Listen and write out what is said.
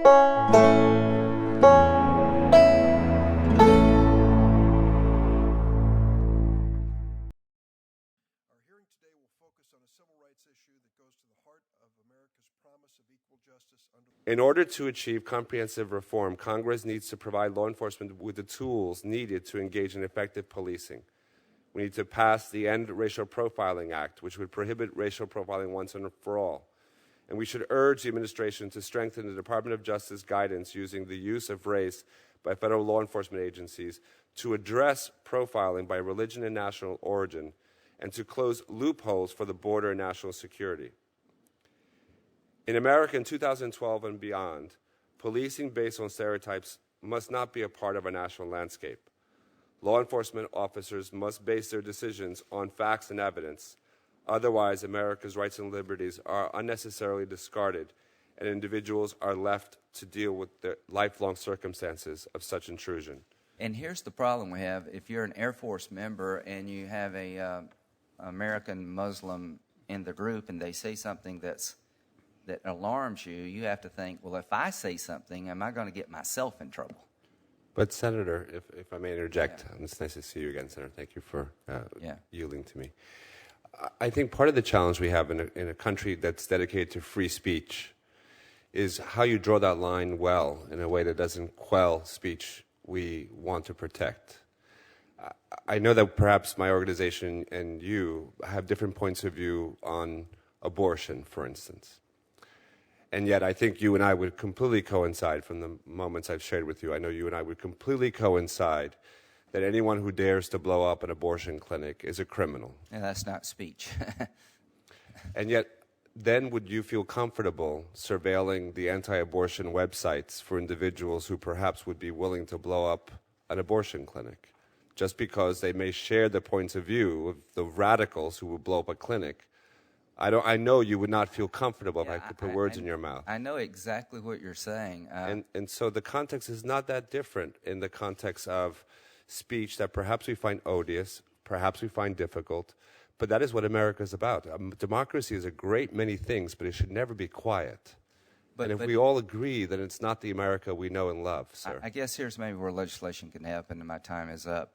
hearing today will focus on a civil rights issue that goes to the heart of America's promise of equal justice under the... In order to achieve comprehensive reform, Congress needs to provide law enforcement with the tools needed to engage in effective policing. We need to pass the End Racial Profiling Act, which would prohibit racial profiling once and for all. And we should urge the administration to strengthen the Department of Justice guidance using the use of race by federal law enforcement agencies to address profiling by religion and national origin, and to close loopholes for the border and national security. In America in 2012 and beyond, policing based on stereotypes must not be a part of our national landscape. Law enforcement officers must base their decisions on facts and evidence. Otherwise, America's rights and liberties are unnecessarily discarded, and individuals are left to deal with the lifelong circumstances of such intrusion. And here's the problem we have. If you're an Air Force member and you have a American Muslim in the group and they say something that alarms you, you have to think, well, if I say something, am I going to get myself in trouble? But Senator, if I may interject, it's nice to see you again, Senator. Thank you for yielding to me. I think part of the challenge we have in a country that's dedicated to free speech is how you draw that line well in a way that doesn't quell speech we want to protect. I know that perhaps my organization and you have different points of view on abortion, for instance. And yet I think you and I would completely coincide from the moments I've shared with you. I know you and I would completely coincide that anyone who dares to blow up an abortion clinic is a criminal. And that's not speech. And yet, then would you feel comfortable surveilling the anti-abortion websites for individuals who perhaps would be willing to blow up an abortion clinic, just because they may share the points of view of the radicals who would blow up a clinic? I know you would not feel comfortable if I could put words in your mouth. I know exactly what you're saying. And so the context is not that different in the context of speech that perhaps we find odious, perhaps we find difficult, but that is what America is about. Democracy is a great many things, but it should never be quiet. But if we all agree that it's not the America we know and love, sir. I guess here's maybe where legislation can help, and my time is up.